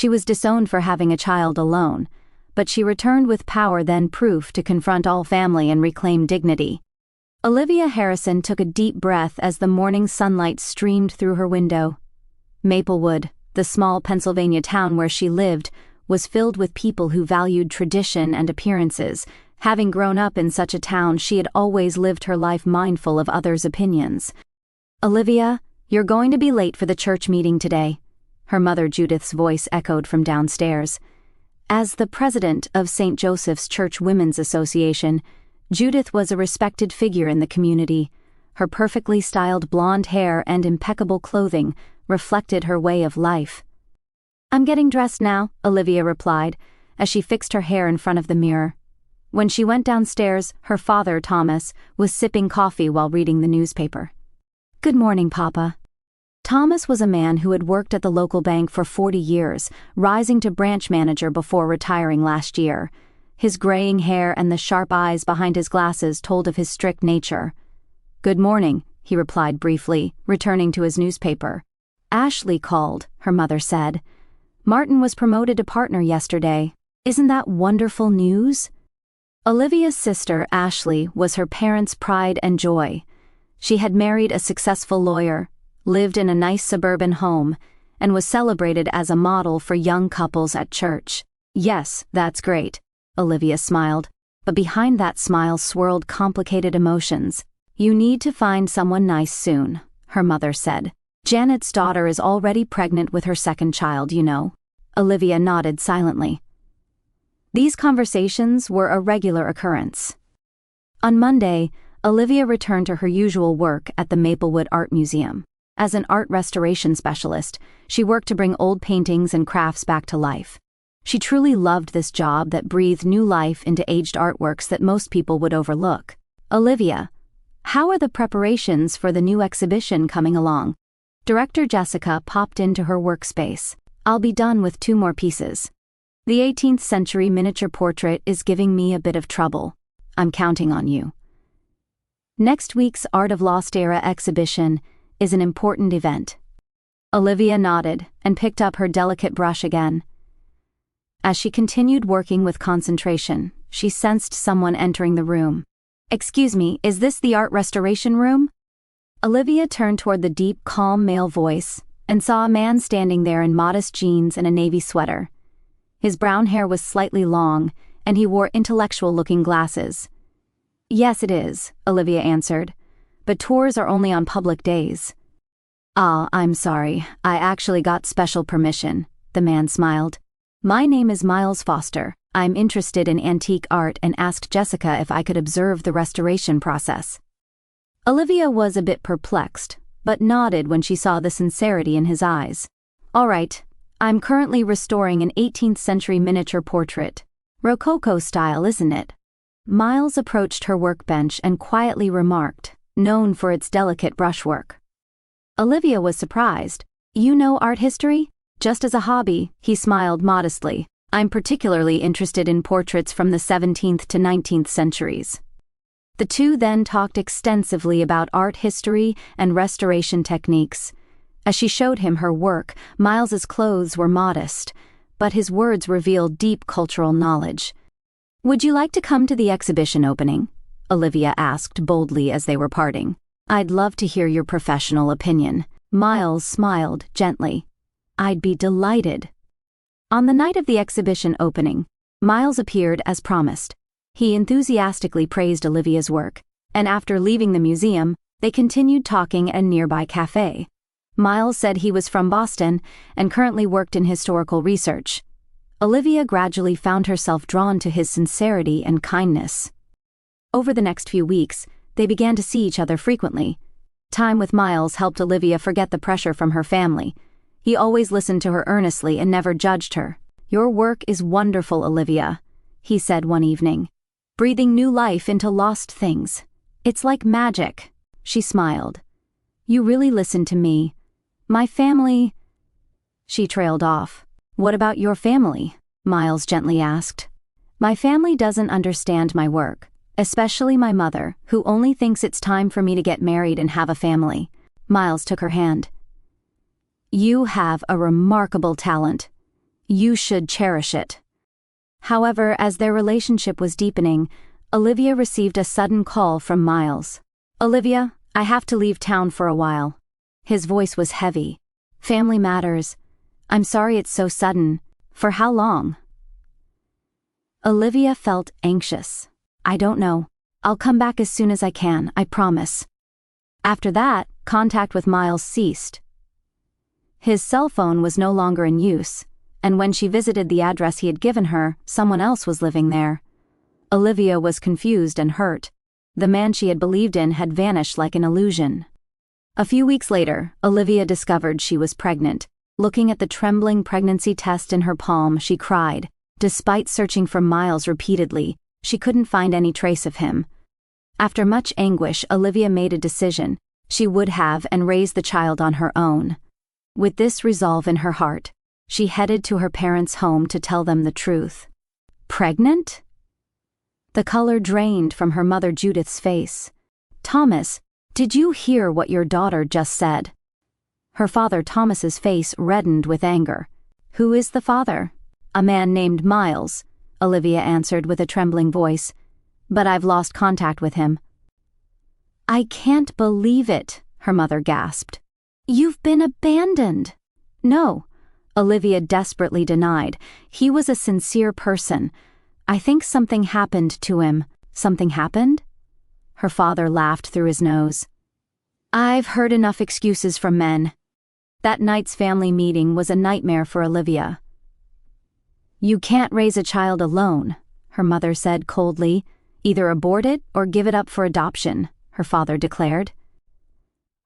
She was disowned for having a child alone, but she returned with power, then proof to confront all family and reclaim dignity. Olivia Harrison took a deep breath as the morning sunlight streamed through her window. Maplewood, the small Pennsylvania town where she lived, was filled with people who valued tradition and appearances. Having grown up in such a town, she had always lived her life mindful of others' opinions. "Olivia, you're going to be late for the church meeting today," her mother Judith's voice echoed from downstairs. As the president of St. Joseph's Church Women's Association, Judith was a respected figure in the community. Her perfectly styled blonde hair and impeccable clothing reflected her way of life. "I'm getting dressed now," Olivia replied, as she fixed her hair in front of the mirror. When she went downstairs, her father, Thomas, was sipping coffee while reading the newspaper. "Good morning, Papa." Thomas was a man who had worked at the local bank for 40 years, rising to branch manager before retiring last year. His graying hair and the sharp eyes behind his glasses told of his strict nature. "Good morning," he replied briefly, returning to his newspaper. "Ashley called," her mother said. "Martin was promoted to partner yesterday. Isn't that wonderful news?" Olivia's sister, Ashley, was her parents' pride and joy. She had married a successful lawyer, lived in a nice suburban home, and was celebrated as a model for young couples at church. "Yes, that's great," Olivia smiled, but behind that smile swirled complicated emotions. "You need to find someone nice soon," her mother said. "Janet's daughter is already pregnant with her second child, you know." Olivia nodded silently. These conversations were a regular occurrence. On Monday, Olivia returned to her usual work at the Maplewood Art Museum. As an art restoration specialist, she worked to bring old paintings and crafts back to life. She truly loved this job that breathed new life into aged artworks that most people would overlook. "Olivia, how are the preparations for the new exhibition coming along?" Director Jessica popped into her workspace. "I'll be done with 2 more pieces. The 18th century miniature portrait is giving me a bit of trouble. I'm counting on you." Next week's Art of Lost Era exhibition is an important event. Olivia nodded and picked up her delicate brush again. As she continued working with concentration, she sensed someone entering the room. "Excuse me, is this the art restoration room?" Olivia turned toward the deep, calm male voice and saw a man standing there in modest jeans and a navy sweater. His brown hair was slightly long, and he wore intellectual-looking glasses. "Yes, it is," Olivia answered, "but tours are only on public days." "Ah, I'm sorry. I actually got special permission," the man smiled. "My name is Miles Foster. I'm interested in antique art and asked Jessica if I could observe the restoration process." Olivia was a bit perplexed, but nodded when she saw the sincerity in his eyes. "All right. I'm currently restoring an 18th century miniature portrait. Rococo style, isn't it?" Miles approached her workbench and quietly remarked, "Known for its delicate brushwork." Olivia was surprised. "You know art history?" "Just as a hobby," he smiled modestly. "I'm particularly interested in portraits from the 17th to 19th centuries." The two then talked extensively about art history and restoration techniques. As she showed him her work, Miles's clothes were modest, but his words revealed deep cultural knowledge. "Would you like to come to the exhibition opening?" Olivia asked boldly as they were parting. "I'd love to hear your professional opinion." Miles smiled gently. "I'd be delighted." On the night of the exhibition opening, Miles appeared as promised. He enthusiastically praised Olivia's work, and after leaving the museum, they continued talking at a nearby cafe. Miles said he was from Boston and currently worked in historical research. Olivia gradually found herself drawn to his sincerity and kindness. Over the next few weeks, they began to see each other frequently. Time with Miles helped Olivia forget the pressure from her family. He always listened to her earnestly and never judged her. "Your work is wonderful, Olivia," he said one evening, "breathing new life into lost things. It's like magic." She smiled. "You really listen to me. My family—" She trailed off. "What about your family?" Miles gently asked. "My family doesn't understand my work, especially my mother, who only thinks it's time for me to get married and have a family." Miles took her hand. "You have a remarkable talent. You should cherish it. However, as their relationship was deepening, Olivia received a sudden call from Miles. Olivia, I have to leave town for a while. His voice was heavy. Family matters. I'm sorry it's so sudden. For how long? Olivia felt anxious. I don't know. I'll come back as soon as I can, I promise. After that, contact with Miles ceased. His cell phone was no longer in use, and when she visited the address he had given her, someone else was living there. Olivia was confused and hurt. The man she had believed in had vanished like an illusion. A few weeks later, Olivia discovered she was pregnant. Looking at the trembling pregnancy test in her palm, she cried. Despite searching for Miles repeatedly, she couldn't find any trace of him. After much anguish, Olivia made a decision. She would have and raise the child on her own. With this resolve in her heart, she headed to her parents' home to tell them the truth. Pregnant? The color drained from her mother Judith's face. Thomas, did you hear what your daughter just said? Her father Thomas's face reddened with anger. Who is the father? A man named Miles, Olivia answered with a trembling voice. But I've lost contact with him. I can't believe it, her mother gasped. You've been abandoned. No, Olivia desperately denied. He was a sincere person. I think something happened to him. Something happened? Her father laughed through his nose. I've heard enough excuses from men. That night's family meeting was a nightmare for Olivia. You can't raise a child alone, her mother said coldly. Either abort it or give it up for adoption, her father declared.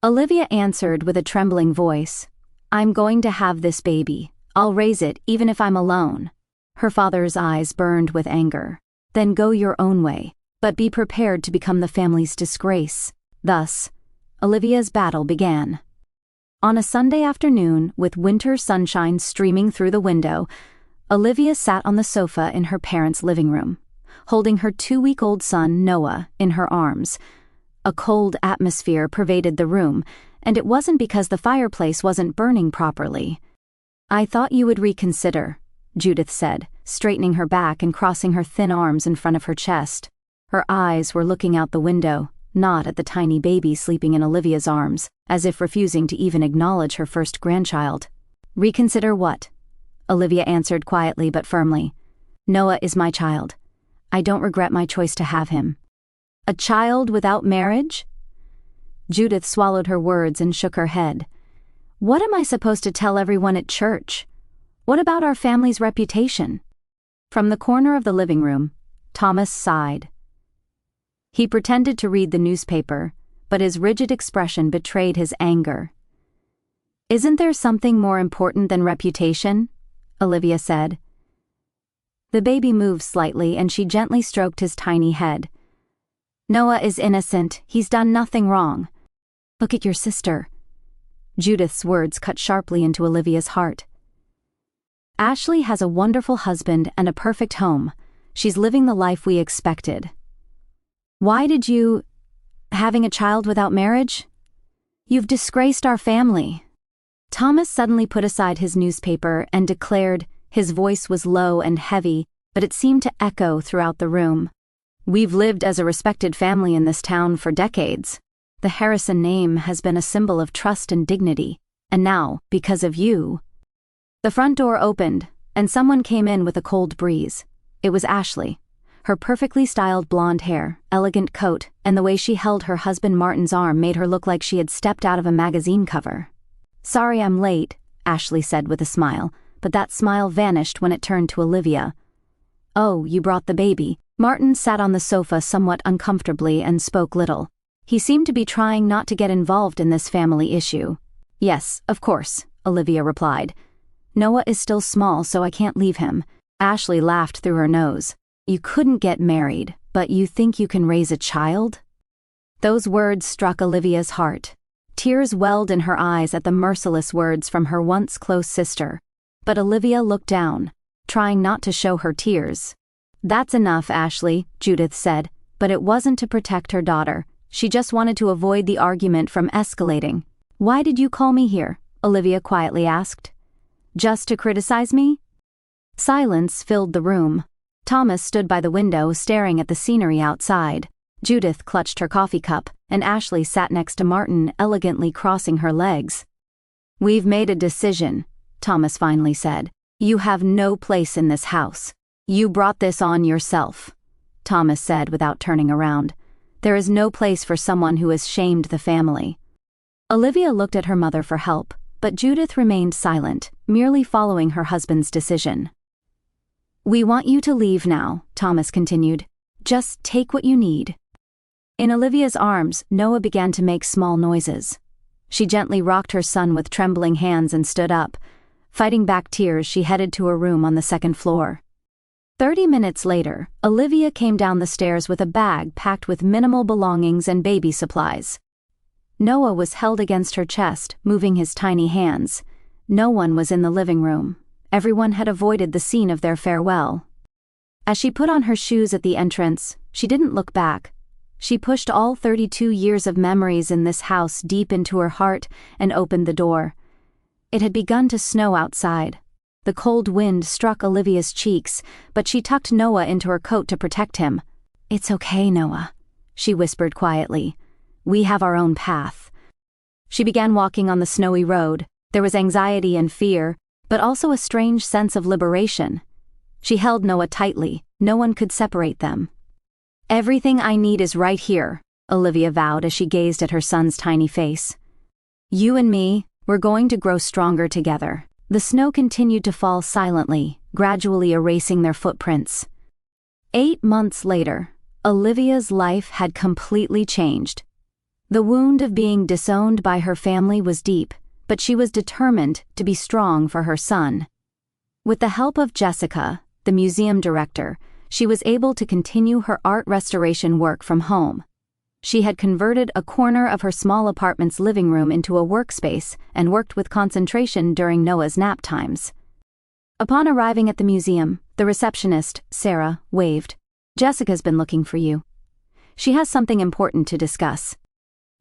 Olivia answered with a trembling voice. I'm going to have this baby. I'll raise it even if I'm alone. Her father's eyes burned with anger. Then go your own way, but be prepared to become the family's disgrace. Thus, Olivia's battle began. On a Sunday afternoon, with winter sunshine streaming through the window, Olivia sat on the sofa in her parents' living room, holding her 2-week-old son, Noah, in her arms. A cold atmosphere pervaded the room, and it wasn't because the fireplace wasn't burning properly. I thought you would reconsider, Judith said, straightening her back and crossing her thin arms in front of her chest. Her eyes were looking out the window, not at the tiny baby sleeping in Olivia's arms, as if refusing to even acknowledge her first grandchild. Reconsider what? Olivia answered quietly but firmly. Noah is my child. I don't regret my choice to have him. A child without marriage? Judith swallowed her words and shook her head. What am I supposed to tell everyone at church? What about our family's reputation? From the corner of the living room, Thomas sighed. He pretended to read the newspaper, but his rigid expression betrayed his anger. Isn't there something more important than reputation? Olivia said. The baby moved slightly and she gently stroked his tiny head. Noah is innocent. He's done nothing wrong. Look at your sister. Judith's words cut sharply into Olivia's heart. Ashley has a wonderful husband and a perfect home. She's living the life we expected. Why did you... having a child without marriage? You've disgraced our family. Thomas suddenly put aside his newspaper and declared. His voice was low and heavy, but it seemed to echo throughout the room. We've lived as a respected family in this town for decades. The Harrison name has been a symbol of trust and dignity, and now, because of you... The front door opened, and someone came in with a cold breeze. It was Ashley. Her perfectly styled blonde hair, elegant coat, and the way she held her husband Martin's arm made her look like she had stepped out of a magazine cover. Sorry I'm late, Ashley said with a smile, but that smile vanished when it turned to Olivia. Oh, you brought the baby. Martin sat on the sofa somewhat uncomfortably and spoke little. He seemed to be trying not to get involved in this family issue. Yes, of course, Olivia replied. Noah is still small, so I can't leave him. Ashley laughed through her nose. You couldn't get married, but you think you can raise a child? Those words struck Olivia's heart. Tears welled in her eyes at the merciless words from her once close sister. But Olivia looked down, trying not to show her tears. That's enough, Ashley, Judith said, but it wasn't to protect her daughter. She just wanted to avoid the argument from escalating. Why did you call me here? Olivia quietly asked. Just to criticize me? Silence filled the room. Thomas stood by the window staring at the scenery outside. Judith clutched her coffee cup, and Ashley sat next to Martin, elegantly crossing her legs. "We've made a decision," Thomas finally said. "You have no place in this house. You brought this on yourself," Thomas said without turning around. "There is no place for someone who has shamed the family." Olivia looked at her mother for help, but Judith remained silent, merely following her husband's decision. "We want you to leave now," Thomas continued. "Just take what you need." In Olivia's arms, Noah began to make small noises. She gently rocked her son with trembling hands and stood up. Fighting back tears, she headed to her room on the second floor. 30 minutes later, Olivia came down the stairs with a bag packed with minimal belongings and baby supplies. Noah was held against her chest, moving his tiny hands. No one was in the living room. Everyone had avoided the scene of their farewell. As she put on her shoes at the entrance, she didn't look back. She pushed all 32 years of memories in this house deep into her heart and opened the door. It had begun to snow outside. The cold wind struck Olivia's cheeks, but she tucked Noah into her coat to protect him. "It's okay, Noah," she whispered quietly. "We have our own path." She began walking on the snowy road. There was anxiety and fear, but also a strange sense of liberation. She held Noah tightly. No one could separate them. "Everything I need is right here," Olivia vowed as she gazed at her son's tiny face. "You and me, we're going to grow stronger together." The snow continued to fall silently, gradually erasing their footprints. 8 months later, Olivia's life had completely changed. The wound of being disowned by her family was deep, but she was determined to be strong for her son. With the help of Jessica, the museum director, she was able to continue her art restoration work from home. She had converted a corner of her small apartment's living room into a workspace and worked with concentration during Noah's nap times. Upon arriving at the museum, the receptionist, Sarah, waved. "Jessica's been looking for you. She has something important to discuss."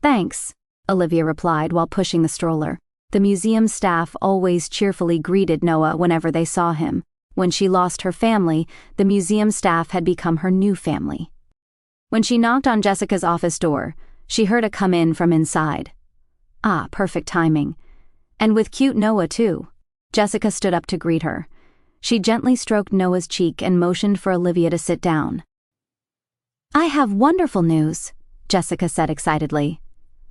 "Thanks," Olivia replied while pushing the stroller. The museum staff always cheerfully greeted Noah whenever they saw him. When she lost her family, the museum staff had become her new family. When she knocked on Jessica's office door, she heard a come in from inside. Ah, perfect timing. And with cute Noah too. Jessica stood up to greet her. She gently stroked Noah's cheek and motioned for Olivia to sit down. "I have wonderful news," Jessica said excitedly.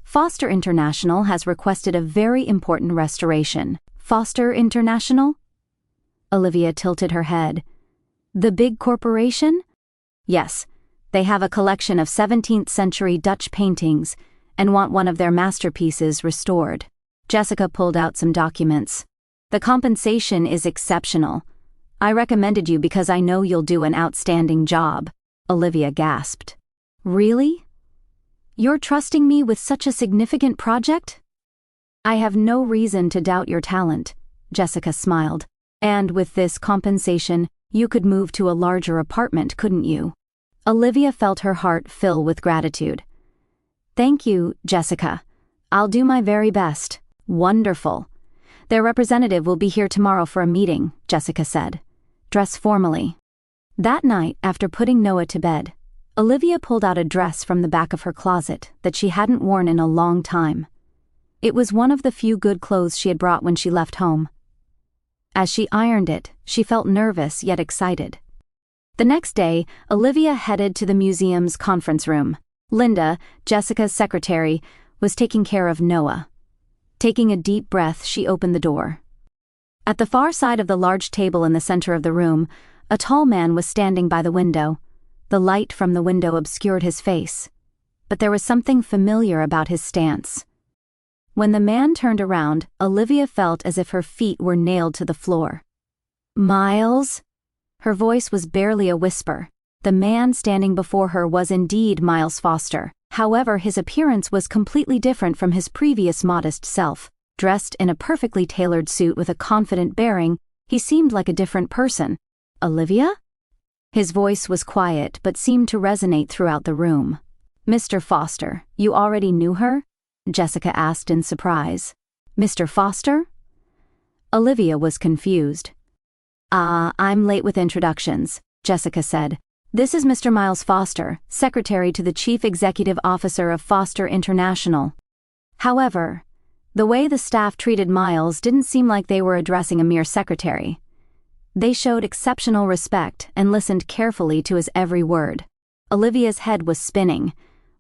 "Foster International has requested a very important restoration." "Foster International?" Olivia tilted her head. "The big corporation?" "Yes. They have a collection of 17th century Dutch paintings and want one of their masterpieces restored." Jessica pulled out some documents. "The compensation is exceptional. I recommended you because I know you'll do an outstanding job." Olivia gasped. "Really? You're trusting me with such a significant project?" "I have no reason to doubt your talent," Jessica smiled. "And with this compensation, you could move to a larger apartment, couldn't you?" Olivia felt her heart fill with gratitude. "Thank you, Jessica. I'll do my very best." "Wonderful. Their representative will be here tomorrow for a meeting," Jessica said. "Dress formally." That night, after putting Noah to bed, Olivia pulled out a dress from the back of her closet that she hadn't worn in a long time. It was one of the few good clothes she had brought when she left home. As she ironed it, she felt nervous yet excited. The next day, Olivia headed to the museum's conference room. Linda, Jessica's secretary, was taking care of Noah. Taking a deep breath, she opened the door. At the far side of the large table in the center of the room, a tall man was standing by the window. The light from the window obscured his face, but there was something familiar about his stance. When the man turned around, Olivia felt as if her feet were nailed to the floor. "Miles?" Her voice was barely a whisper. The man standing before her was indeed Miles Foster. However, his appearance was completely different from his previous modest self. Dressed in a perfectly tailored suit with a confident bearing, he seemed like a different person. "Olivia?" His voice was quiet but seemed to resonate throughout the room. "Mr. Foster, you already knew her?" Jessica asked in surprise. "Mr. Foster?" Olivia was confused. I'm late with introductions, Jessica said. This is Mr. Miles Foster, secretary to the chief executive officer of Foster International. However, the way the staff treated Miles didn't seem like they were addressing a mere secretary. They showed exceptional respect and listened carefully to his every word. Olivia's head was spinning.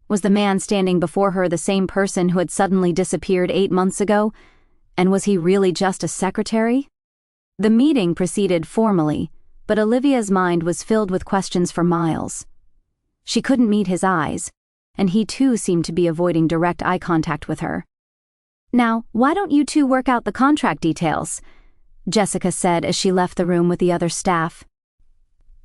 Was the man standing before her the same person who had suddenly disappeared 8 months ago? And was he really just a secretary? The meeting proceeded formally, but Olivia's mind was filled with questions for Miles. She couldn't meet his eyes, and he too seemed to be avoiding direct eye contact with her. Now, why don't you two work out the contract details? Jessica said as she left the room with the other staff.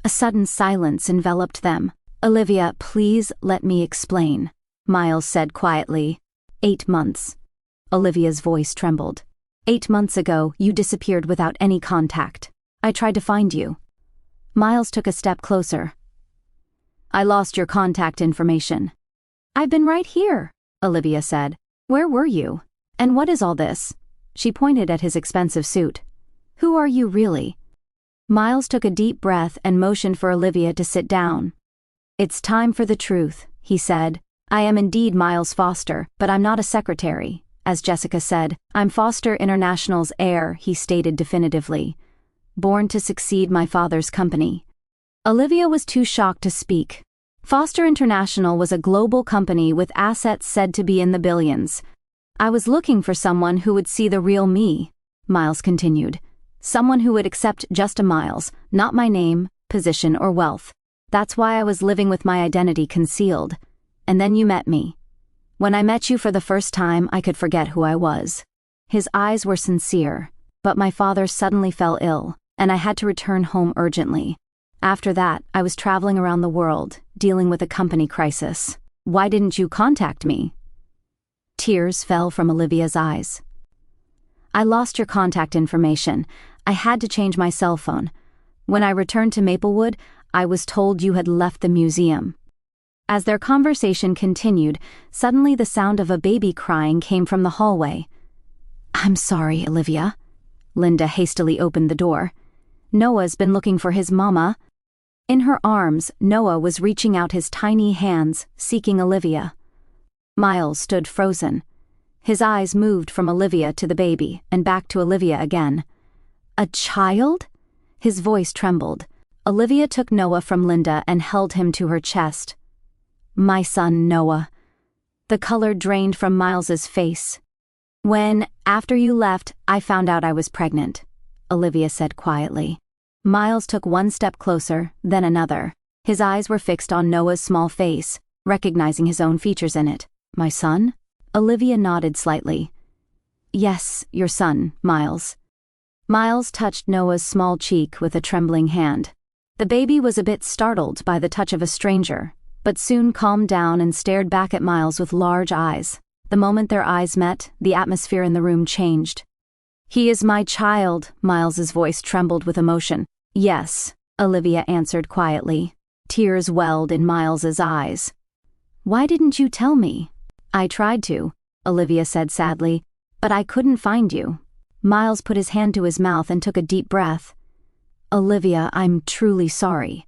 A sudden silence enveloped them. Olivia, please let me explain, Miles said quietly. 8 months. Olivia's voice trembled. 8 months ago, you disappeared without any contact. I tried to find you. Miles took a step closer. I lost your contact information. I've been right here, Olivia said. Where were you? And what is all this? She pointed at his expensive suit. Who are you really? Miles took a deep breath and motioned for Olivia to sit down. It's time for the truth, he said. I am indeed Miles Foster, but I'm not a secretary. As Jessica said, I'm Foster International's heir, he stated definitively. Born to succeed my father's company. Olivia was too shocked to speak. Foster International was a global company with assets said to be in the billions. I was looking for someone who would see the real me, Miles continued. Someone who would accept just a Miles, not my name, position, or wealth. That's why I was living with my identity concealed. And then you met me. When I met you for the first time, I could forget who I was. His eyes were sincere, but my father suddenly fell ill, and I had to return home urgently. After that, I was traveling around the world, dealing with a company crisis. Why didn't you contact me? Tears fell from Olivia's eyes. I lost your contact information. I had to change my cell phone. When I returned to Maplewood, I was told you had left the museum. As their conversation continued, suddenly the sound of a baby crying came from the hallway. I'm sorry, Olivia. Linda hastily opened the door. Noah's been looking for his mama. In her arms, Noah was reaching out his tiny hands, seeking Olivia. Miles stood frozen. His eyes moved from Olivia to the baby, and back to Olivia again. A child? His voice trembled. Olivia took Noah from Linda and held him to her chest. My son, Noah. The color drained from Miles's face. When, after you left, I found out I was pregnant, Olivia said quietly. Miles took one step closer, then another. His eyes were fixed on Noah's small face, recognizing his own features in it. My son? Olivia nodded slightly. Yes, your son, Miles. Miles touched Noah's small cheek with a trembling hand. The baby was a bit startled by the touch of a stranger, but soon calmed down and stared back at Miles with large eyes. The moment their eyes met, the atmosphere in the room changed. He is my child, Miles's voice trembled with emotion. Yes, Olivia answered quietly. Tears welled in Miles's eyes. Why didn't you tell me? I tried to, Olivia said sadly, but I couldn't find you. Miles put his hand to his mouth and took a deep breath. Olivia, I'm truly sorry.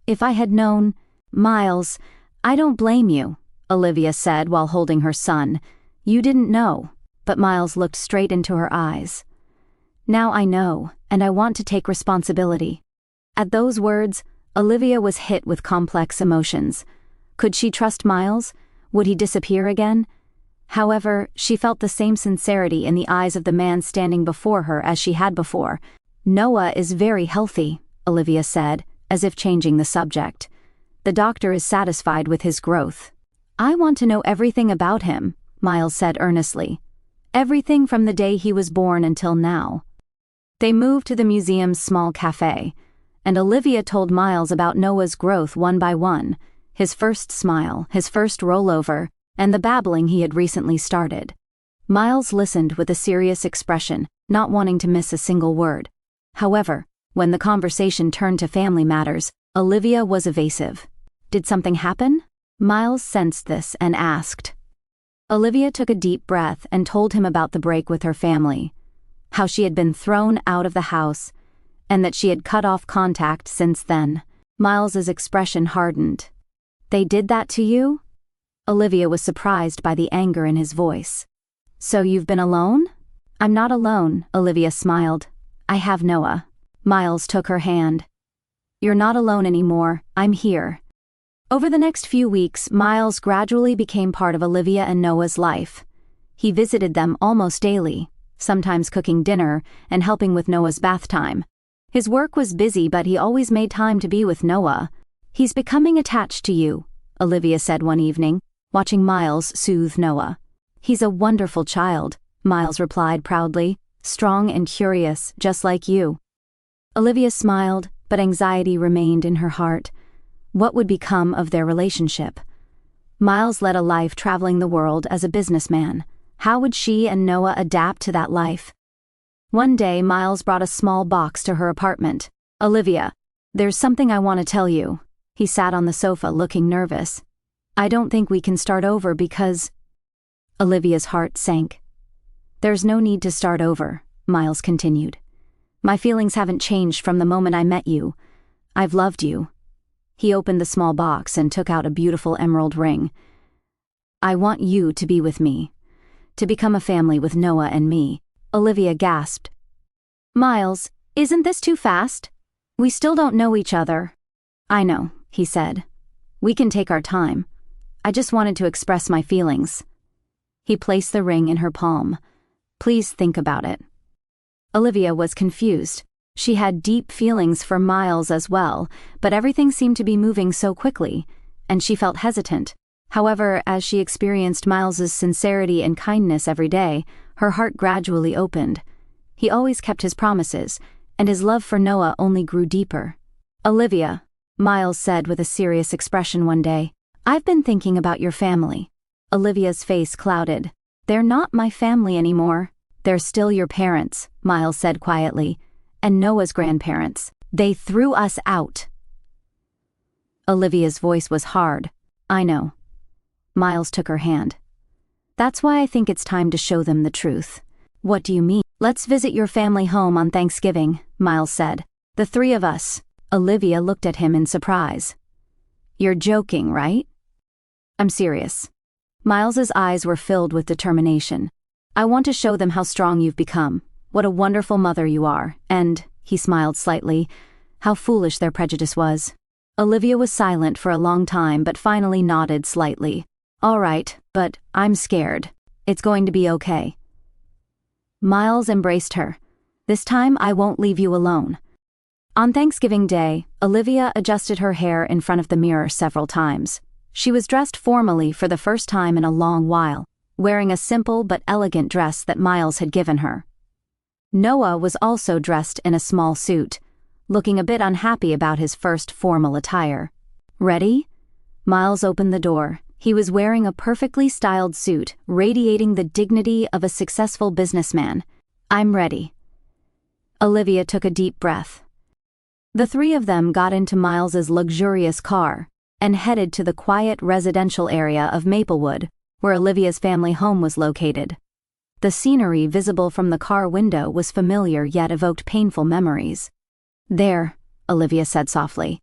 If I had known... Miles, I don't blame you, Olivia said while holding her son. You didn't know, but Miles looked straight into her eyes. Now I know, and I want to take responsibility. At those words, Olivia was hit with complex emotions. Could she trust Miles? Would he disappear again? However, she felt the same sincerity in the eyes of the man standing before her as she had before. Noah is very healthy, Olivia said, as if changing the subject. The doctor is satisfied with his growth. I want to know everything about him, Miles said earnestly. Everything from the day he was born until now. They moved to the museum's small cafe, and Olivia told Miles about Noah's growth one by one, his first smile, his first rollover, and the babbling he had recently started. Miles listened with a serious expression, not wanting to miss a single word. However, when the conversation turned to family matters, Olivia was evasive. Did something happen? Miles sensed this and asked. Olivia took a deep breath and told him about the break with her family. How she had been thrown out of the house, and that she had cut off contact since then. Miles's expression hardened. "They did that to you?" Olivia was surprised by the anger in his voice. "So you've been alone?" "I'm not alone," Olivia smiled. "I have Noah." Miles took her hand. "You're not alone anymore, I'm here." Over the next few weeks, Miles gradually became part of Olivia and Noah's life. He visited them almost daily, sometimes cooking dinner and helping with Noah's bath time. His work was busy, but he always made time to be with Noah. "He's becoming attached to you," Olivia said one evening, watching Miles soothe Noah. "He's a wonderful child," Miles replied proudly, "strong and curious, just like you." Olivia smiled, but anxiety remained in her heart. What would become of their relationship? Miles led a life traveling the world as a businessman. How would she and Noah adapt to that life? One day, Miles brought a small box to her apartment. "Olivia, there's something I want to tell you." He sat on the sofa looking nervous. "I don't think we can start over because—" Olivia's heart sank. "There's no need to start over," Miles continued. "My feelings haven't changed from the moment I met you. I've loved you." He opened the small box and took out a beautiful emerald ring. "I want you to be with me, to become a family with Noah and me." Olivia gasped. "Miles, isn't this too fast? We still don't know each other." "I know," he said. "We can take our time. I just wanted to express my feelings." He placed the ring in her palm. "Please think about it." Olivia was confused. She had deep feelings for Miles as well, but everything seemed to be moving so quickly, and she felt hesitant. However, as she experienced Miles's sincerity and kindness every day, her heart gradually opened. He always kept his promises, and his love for Noah only grew deeper. "Olivia," Miles said with a serious expression one day, "I've been thinking about your family." Olivia's face clouded. "They're not my family anymore." "They're still your parents," Miles said quietly, "and Noah's grandparents. They threw us out." Olivia's voice was hard. "I know." Miles took her hand. "That's why I think it's time to show them the truth." "What do you mean?" "Let's visit your family home on Thanksgiving," Miles said. "The three of us." Olivia looked at him in surprise. "You're joking, right?" "I'm serious." Miles's eyes were filled with determination. "I want to show them how strong you've become, what a wonderful mother you are, and," he smiled slightly, "how foolish their prejudice was." Olivia was silent for a long time but finally nodded slightly. "All right, but I'm scared. It's going to be okay." Miles embraced her. "This time I won't leave you alone." On Thanksgiving Day, Olivia adjusted her hair in front of the mirror several times. She was dressed formally for the first time in a long while, wearing a simple but elegant dress that Miles had given her. Noah was also dressed in a small suit, looking a bit unhappy about his first formal attire. "Ready?" Miles opened the door. He was wearing a perfectly styled suit, radiating the dignity of a successful businessman. "I'm ready." Olivia took a deep breath. The three of them got into Miles's luxurious car and headed to the quiet residential area of Maplewood, where Olivia's family home was located. The scenery visible from the car window was familiar yet evoked painful memories. "There," Olivia said softly.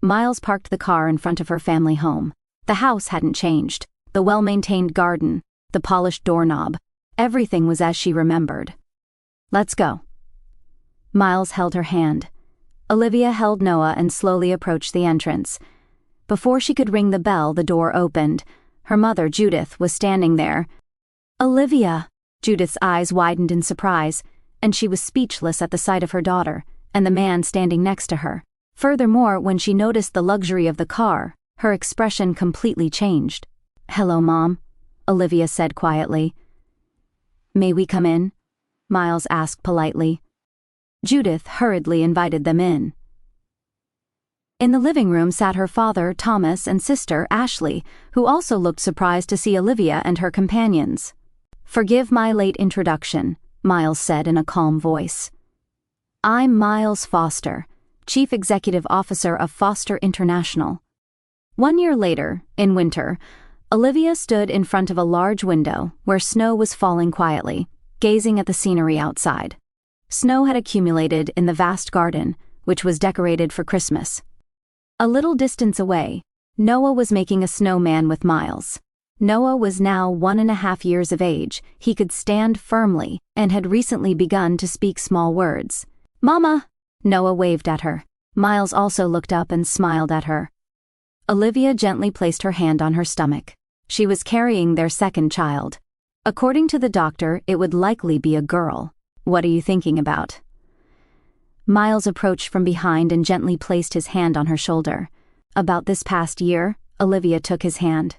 Miles parked the car in front of her family home. The house hadn't changed. The well-maintained garden, the polished doorknob, everything was as she remembered. "Let's go." Miles held her hand. Olivia held Noah and slowly approached the entrance. Before she could ring the bell, the door opened. Her mother, Judith, was standing there. "Olivia!" Judith's eyes widened in surprise, and she was speechless at the sight of her daughter and the man standing next to her. Furthermore, when she noticed the luxury of the car, her expression completely changed. "Hello, Mom," Olivia said quietly. "May we come in?" Miles asked politely. Judith hurriedly invited them in. In the living room sat her father, Thomas, and sister, Ashley, who also looked surprised to see Olivia and her companions. "Forgive my late introduction," Miles said in a calm voice. "I'm Miles Foster, Chief Executive Officer of Foster International." 1 year later, in winter, Olivia stood in front of a large window where snow was falling quietly, gazing at the scenery outside. Snow had accumulated in the vast garden, which was decorated for Christmas. A little distance away, Noah was making a snowman with Miles. Noah was now 1.5 years of age, he could stand firmly, and had recently begun to speak small words. "Mama!" Noah waved at her. Miles also looked up and smiled at her. Olivia gently placed her hand on her stomach. She was carrying their second child. According to the doctor, it would likely be a girl. "What are you thinking about?" Miles approached from behind and gently placed his hand on her shoulder. "About this past year," Olivia took his hand.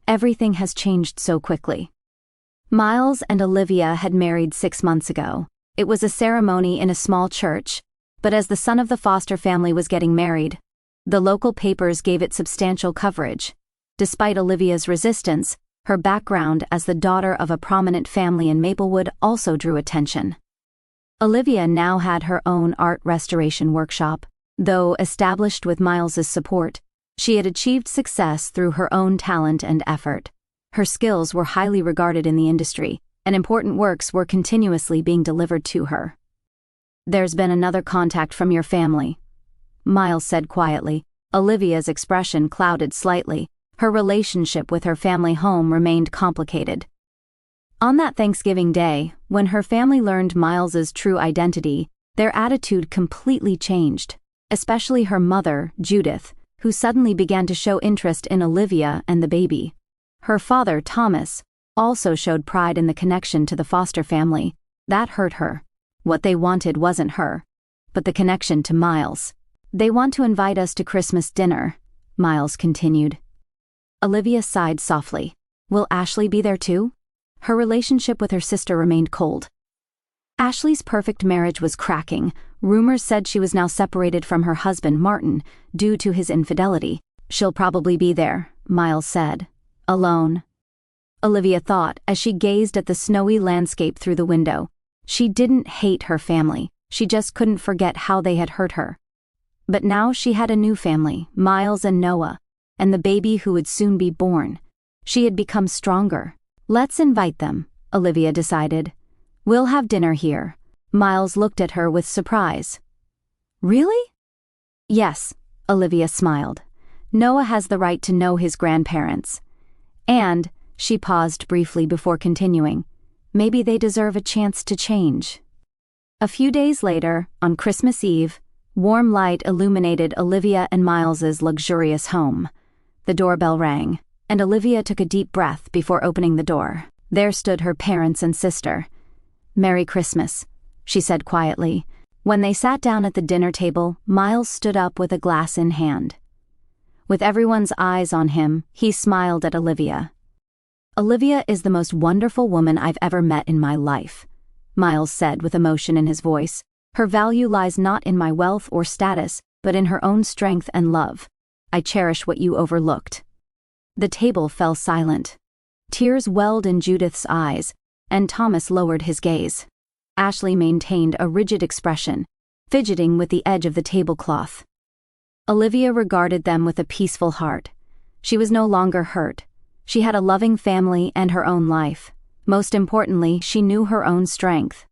"Everything has changed so quickly." Miles and Olivia had married 6 months ago. It was a ceremony in a small church, but as the son of the foster family was getting married, the local papers gave it substantial coverage. Despite Olivia's resistance, her background as the daughter of a prominent family in Maplewood also drew attention. Olivia now had her own art restoration workshop. Though established with Miles's support, she had achieved success through her own talent and effort. Her skills were highly regarded in the industry, and important works were continuously being delivered to her. "There's been another contact from your family," Miles said quietly. Olivia's expression clouded slightly. Her relationship with her family home remained complicated. On that Thanksgiving day, when her family learned Miles's true identity, their attitude completely changed, especially her mother, Judith, who suddenly began to show interest in Olivia and the baby. Her father, Thomas, also showed pride in the connection to the foster family. That hurt her. What they wanted wasn't her, but the connection to Miles. "They want to invite us to Christmas dinner," Miles continued. Olivia sighed softly. "Will Ashley be there too?" Her relationship with her sister remained cold. Ashley's perfect marriage was cracking. Rumors said she was now separated from her husband, Martin, due to his infidelity. "She'll probably be there," Miles said. "Alone." Olivia thought as she gazed at the snowy landscape through the window. She didn't hate her family, she just couldn't forget how they had hurt her. But now she had a new family, Miles and Noah, and the baby who would soon be born. She had become stronger. "Let's invite them," Olivia decided. "We'll have dinner here." Miles looked at her with surprise. "Really?" "Yes," Olivia smiled. "Noah has the right to know his grandparents. And," she paused briefly before continuing, "maybe they deserve a chance to change." A few days later, on Christmas Eve, warm light illuminated Olivia and Miles's luxurious home. The doorbell rang, and Olivia took a deep breath before opening the door. There stood her parents and sister. "Merry Christmas," she said quietly. When they sat down at the dinner table, Miles stood up with a glass in hand. With everyone's eyes on him, he smiled at Olivia. "Olivia is the most wonderful woman I've ever met in my life," Miles said with emotion in his voice. "Her value lies not in my wealth or status, but in her own strength and love. I cherish what you overlooked." The table fell silent. Tears welled in Judith's eyes, and Thomas lowered his gaze. Ashley maintained a rigid expression, fidgeting with the edge of the tablecloth. Olivia regarded them with a peaceful heart. She was no longer hurt. She had a loving family and her own life. Most importantly, she knew her own strength.